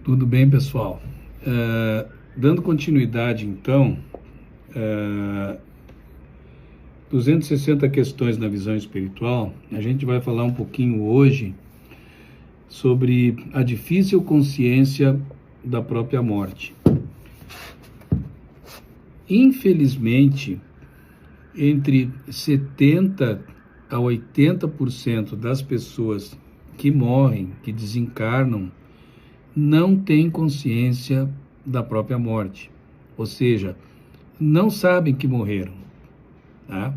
Tudo bem, pessoal? Dando continuidade, então, 260 questões na visão espiritual, a gente vai falar um pouquinho hoje sobre a difícil consciência da própria morte. Infelizmente, entre 70% a 80% das pessoas que morrem, que desencarnam, não têm consciência da própria morte, ou seja, não sabem que morreram, tá?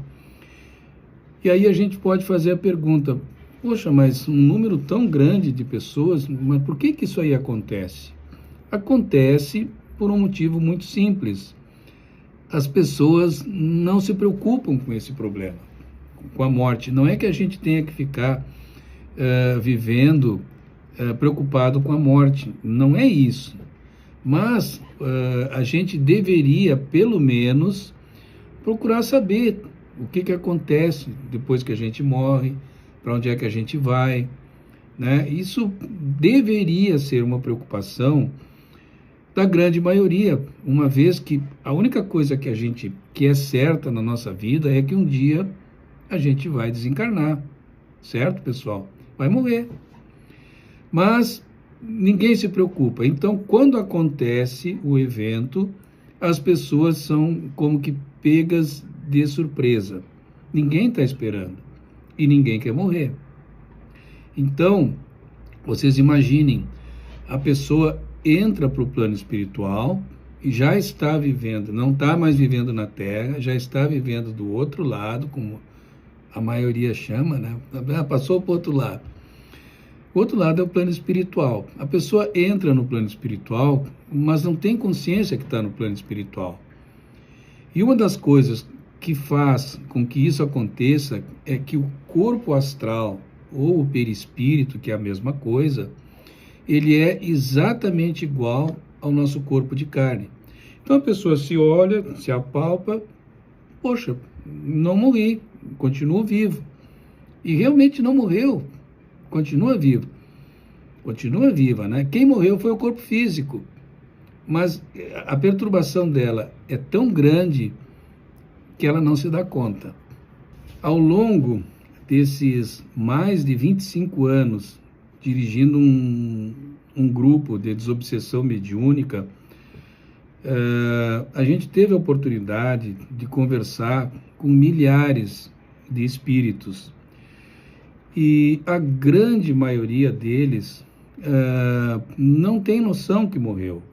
E aí a gente pode fazer a pergunta, poxa, mas um número tão grande de pessoas, mas por que isso aí acontece? Acontece por um motivo muito simples. As pessoas não se preocupam com esse problema, com a morte. Não é que a gente tenha que ficar vivendo preocupado com a morte, não é isso. Mas a gente deveria, pelo menos, procurar saber o que acontece depois que a gente morre, para onde é que a gente vai, né? Isso deveria ser uma preocupação da grande maioria, uma vez que a única coisa que é certa na nossa vida é que um dia a gente vai desencarnar, certo, pessoal? Vai morrer. Mas ninguém se preocupa. Então, quando acontece o evento, as pessoas são como que pegas de surpresa. Ninguém está esperando e ninguém quer morrer. Então, vocês imaginem, a pessoa entra para o plano espiritual e já está vivendo, não está mais vivendo na Terra, já está vivendo do outro lado, como a maioria chama, né? Passou para o outro lado. O outro lado é o plano espiritual. A pessoa entra no plano espiritual, mas não tem consciência que está no plano espiritual. E uma das coisas que faz com que isso aconteça é que o corpo astral, ou o perispírito, que é a mesma coisa, ele é exatamente igual ao nosso corpo de carne. Então a pessoa se olha, se apalpa, poxa, não morri, continuo vivo. E realmente não morreu, continua vivo, continua viva, né? Quem morreu foi o corpo físico, mas a perturbação dela é tão grande que ela não se dá conta. Ao longo desses mais de 25 anos, dirigindo um grupo de desobsessão mediúnica, a gente teve a oportunidade de conversar com milhares de espíritos. E a grande maioria deles não tem noção que morreu.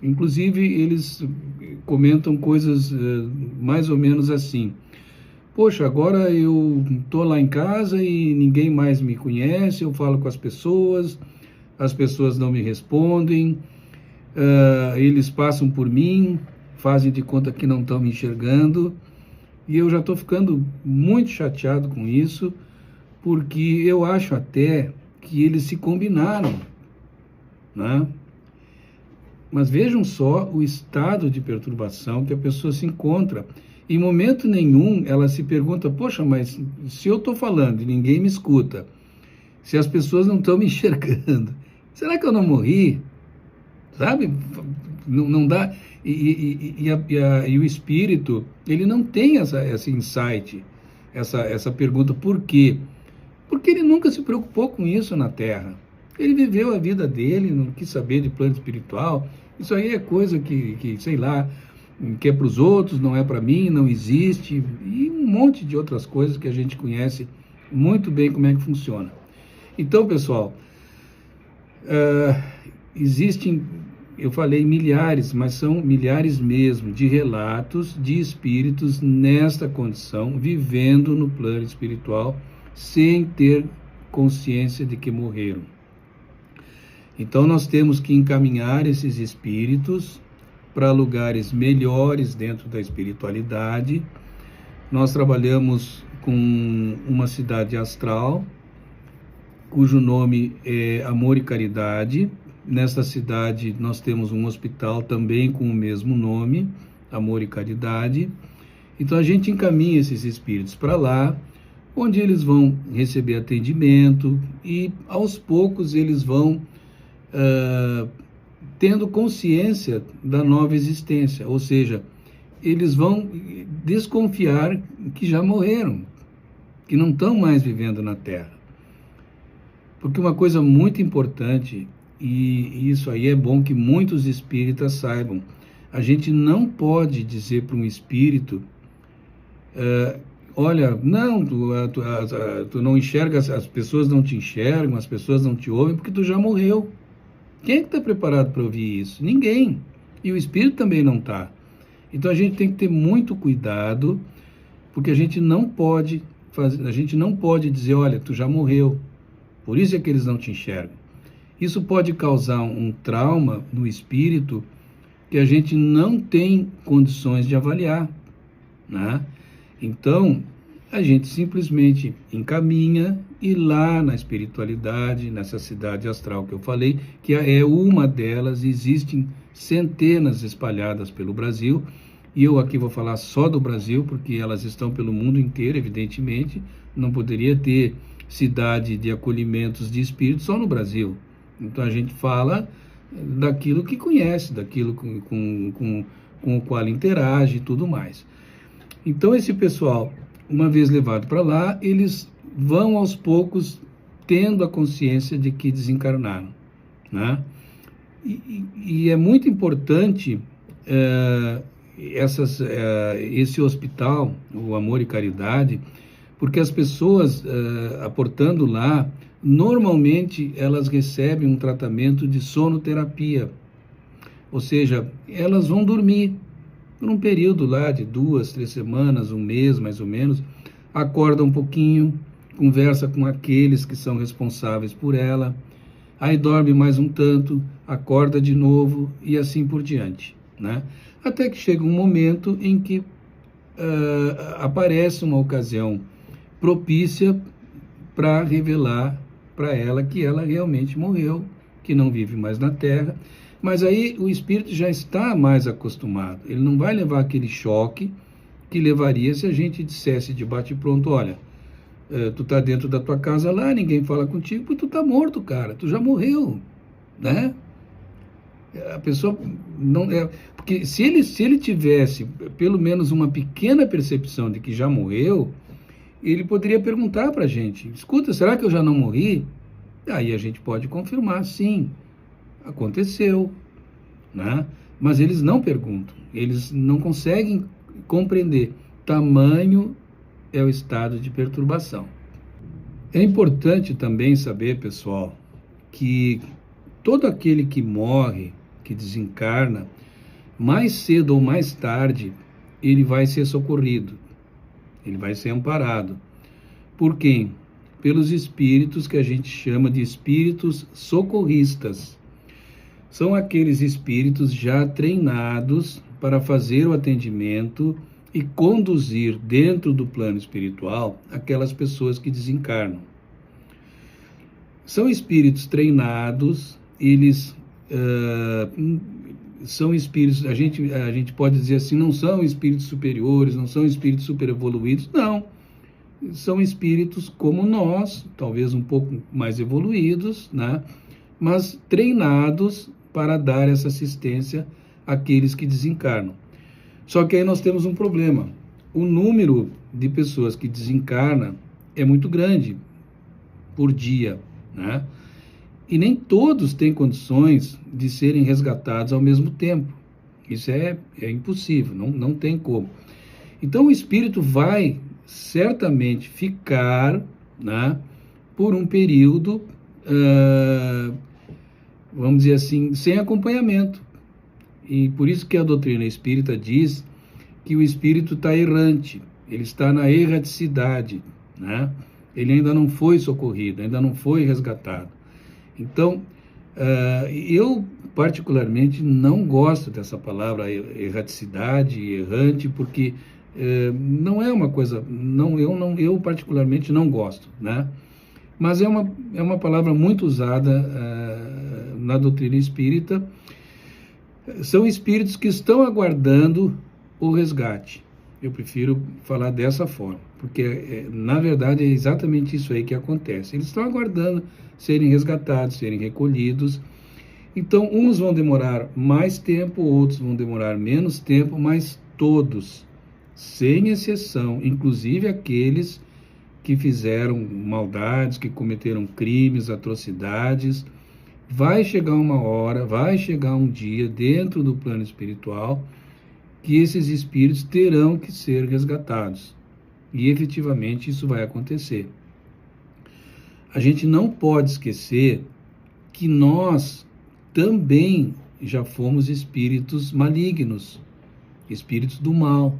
Inclusive, eles comentam coisas mais ou menos assim. Poxa, agora eu estou lá em casa e ninguém mais me conhece, eu falo com as pessoas não me respondem, eles passam por mim, fazem de conta que não estão me enxergando, e eu já estou ficando muito chateado com isso, porque eu acho até que eles se combinaram, né? Mas vejam só o estado de perturbação que a pessoa se encontra. Em momento nenhum ela se pergunta, poxa, mas se eu estou falando e ninguém me escuta, se as pessoas não estão me enxergando, será que eu não morri? Sabe? Não dá. E o espírito, ele não tem esse insight, essa pergunta, por quê? Porque ele nunca se preocupou com isso na Terra. Ele viveu a vida dele, não quis saber de plano espiritual. Isso aí é coisa que sei lá, que é para os outros, não é para mim, não existe. E um monte de outras coisas que a gente conhece muito bem como é que funciona. Então, pessoal, existem, eu falei milhares, mas são milhares mesmo, de relatos de espíritos nesta condição, vivendo no plano espiritual, sem ter consciência de que morreram. Então nós temos que encaminhar esses espíritos para lugares melhores dentro da espiritualidade. Nós trabalhamos com uma cidade astral, cujo nome é Amor e Caridade. Nesta cidade nós temos um hospital também com o mesmo nome, Amor e Caridade. Então a gente encaminha esses espíritos para lá, onde eles vão receber atendimento e aos poucos eles vão tendo consciência da nova existência, ou seja, eles vão desconfiar que já morreram, que não estão mais vivendo na Terra. Porque uma coisa muito importante, e isso aí é bom que muitos espíritas saibam, a gente não pode dizer para um espírito, olha, não, tu não enxerga, as pessoas não te enxergam, as pessoas não te ouvem, porque tu já morreu. Quem é que está preparado para ouvir isso? Ninguém. E o espírito também não está. Então a gente tem que ter muito cuidado, porque a gente não pode dizer, olha, tu já morreu. Por isso é que eles não te enxergam. Isso pode causar um trauma no espírito que a gente não tem condições de avaliar, né? Então, a gente simplesmente encaminha e lá na espiritualidade, nessa cidade astral que eu falei, que é uma delas, existem centenas espalhadas pelo Brasil, e eu aqui vou falar só do Brasil, porque elas estão pelo mundo inteiro, evidentemente, não poderia ter cidade de acolhimentos de espíritos só no Brasil. Então a gente fala daquilo que conhece, daquilo com o qual interage e tudo mais. Então esse pessoal, uma vez levado para lá, eles vão aos poucos tendo a consciência de que desencarnaram, né? E é muito importante esse hospital, o Amor e Caridade, porque as pessoas aportando lá, normalmente elas recebem um tratamento de sonoterapia, ou seja, elas vão dormir por um período lá de 2, 3 semanas, um mês mais ou menos, acorda um pouquinho, conversa com aqueles que são responsáveis por ela, aí dorme mais um tanto, acorda de novo e assim por diante, né? Até que chega um momento em que aparece uma ocasião propícia para revelar para ela que ela realmente morreu, que não vive mais na Terra. Mas aí o espírito já está mais acostumado, ele não vai levar aquele choque que levaria se a gente dissesse de bate-pronto, olha, tu tá dentro da tua casa lá, ninguém fala contigo, porque tu tá morto, cara, tu já morreu, né? A pessoa não porque se ele tivesse pelo menos uma pequena percepção de que já morreu, ele poderia perguntar para a gente, escuta, será que eu já não morri? Aí a gente pode confirmar, sim, aconteceu, né? Mas eles não perguntam, eles não conseguem compreender. Tamanho é o estado de perturbação. É importante também saber, pessoal, que todo aquele que morre, que desencarna, mais cedo ou mais tarde, ele vai ser socorrido, ele vai ser amparado. Por quem? Pelos espíritos que a gente chama de espíritos socorristas. São aqueles espíritos já treinados para fazer o atendimento e conduzir dentro do plano espiritual aquelas pessoas que desencarnam. São espíritos treinados, eles são espíritos, a gente pode dizer assim, não são espíritos superiores, não são espíritos superevoluídos, não. São espíritos como nós, talvez um pouco mais evoluídos, né? Mas treinados para dar essa assistência àqueles que desencarnam. Só que aí nós temos um problema. O número de pessoas que desencarna é muito grande por dia, né? E nem todos têm condições de serem resgatados ao mesmo tempo. Isso é impossível, não tem como. Então o espírito vai certamente ficar, né, por um período, vamos dizer assim, sem acompanhamento. E por isso que a doutrina espírita diz que o espírito está errante, ele está na erraticidade, né? Ele ainda não foi socorrido, ainda não foi resgatado. Então, eu particularmente não gosto dessa palavra erraticidade, errante, porque não é uma coisa, eu particularmente não gosto, né? Mas é uma palavra muito usada na doutrina espírita. São espíritos que estão aguardando o resgate. Eu prefiro falar dessa forma, porque na verdade é exatamente isso aí que acontece. Eles estão aguardando serem resgatados, serem recolhidos, Então, uns vão demorar mais tempo, outros vão demorar menos tempo, mas todos, sem exceção, inclusive aqueles que fizeram maldades, que cometeram crimes, atrocidades, vai chegar uma hora, vai chegar um dia dentro do plano espiritual que esses espíritos terão que ser resgatados. E efetivamente isso vai acontecer. A gente não pode esquecer que nós também já fomos espíritos malignos, espíritos do mal,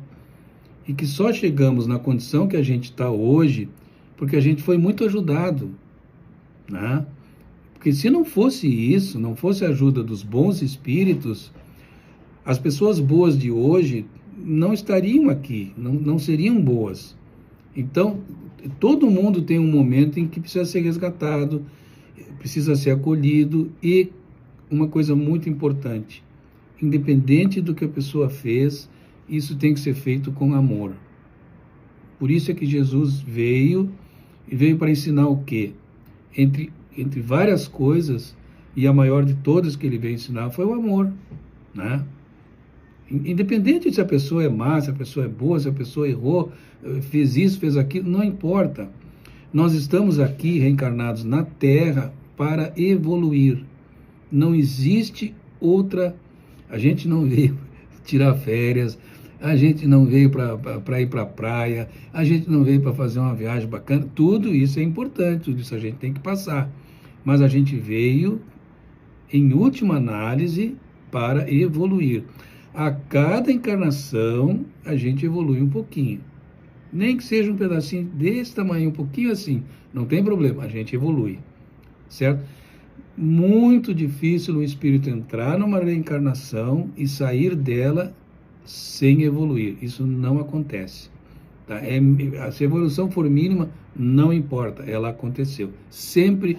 e que só chegamos na condição que a gente está hoje porque a gente foi muito ajudado, né? Porque se não fosse isso, não fosse a ajuda dos bons espíritos, as pessoas boas de hoje não estariam aqui, não seriam boas. Então, todo mundo tem um momento em que precisa ser resgatado, precisa ser acolhido, e uma coisa muito importante, independente do que a pessoa fez, isso tem que ser feito com amor. Por isso é que Jesus veio para ensinar o quê? Entre várias coisas, e a maior de todas que ele veio ensinar foi o amor, né? Independente se a pessoa é má, se a pessoa é boa, se a pessoa errou, fez isso, fez aquilo, não importa. Nós estamos aqui reencarnados na Terra para evoluir. Não existe outra. A gente não veio tirar férias, a gente não veio para ir para a praia, a gente não veio para fazer uma viagem bacana. Tudo isso é importante, tudo isso a gente tem que passar. Mas a gente veio, em última análise, para evoluir. A cada encarnação, a gente evolui um pouquinho. Nem que seja um pedacinho desse tamanho, um pouquinho assim, não tem problema, a gente evolui, certo? Muito difícil o espírito entrar numa reencarnação e sair dela sem evoluir. Isso não acontece. Tá? Se a evolução for mínima, não importa, ela aconteceu. Sempre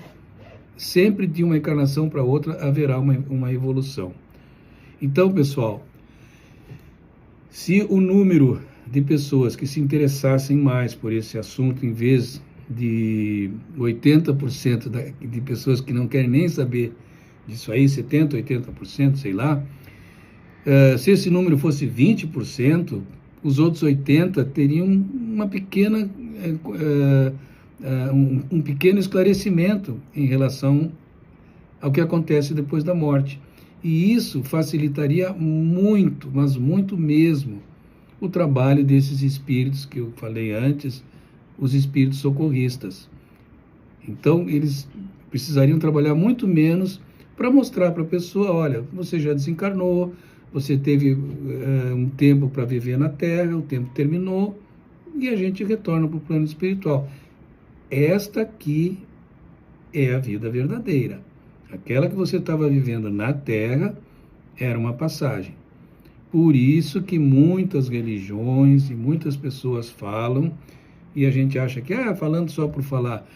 de uma encarnação para outra haverá uma evolução. Então, pessoal, se o número de pessoas que se interessassem mais por esse assunto, em vez de 80% de pessoas que não querem nem saber disso aí, 70%, 80%, sei lá, se esse número fosse 20%, os outros 80% teriam uma pequena, um pequeno esclarecimento em relação ao que acontece depois da morte. E isso facilitaria muito, mas muito mesmo, o trabalho desses espíritos que eu falei antes, os espíritos socorristas. Então, eles precisariam trabalhar muito menos para mostrar para a pessoa, olha, você já desencarnou, você teve um tempo para viver na Terra, o tempo terminou, e a gente retorna para o plano espiritual. Esta aqui é a vida verdadeira. Aquela que você estava vivendo na Terra era uma passagem. Por isso que muitas religiões e muitas pessoas falam, e a gente acha que, falando só por falar,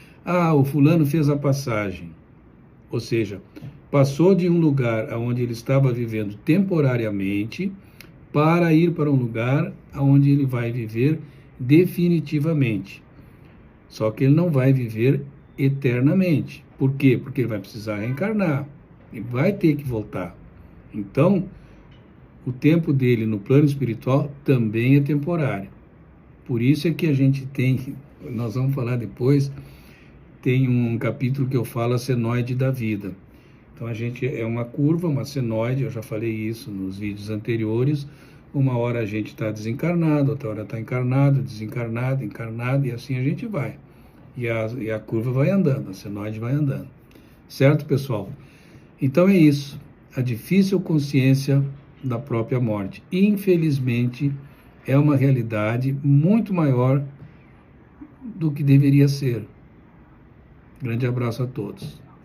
o fulano fez a passagem. Ou seja, passou de um lugar onde ele estava vivendo temporariamente para ir para um lugar onde ele vai viver definitivamente. Só que ele não vai viver eternamente. Por quê? Porque ele vai precisar reencarnar, ele vai ter que voltar. Então, o tempo dele no plano espiritual também é temporário. Por isso é que a gente tem, nós vamos falar depois, tem um capítulo que eu falo a senoide da vida. Então a gente é uma curva, uma senoide, eu já falei isso nos vídeos anteriores. Uma hora a gente está desencarnado, outra hora está encarnado, desencarnado, encarnado, e assim a gente vai. E a curva vai andando, a senoide vai andando. Certo, pessoal? Então é isso. A difícil consciência da própria morte. Infelizmente, é uma realidade muito maior do que deveria ser. Grande abraço a todos.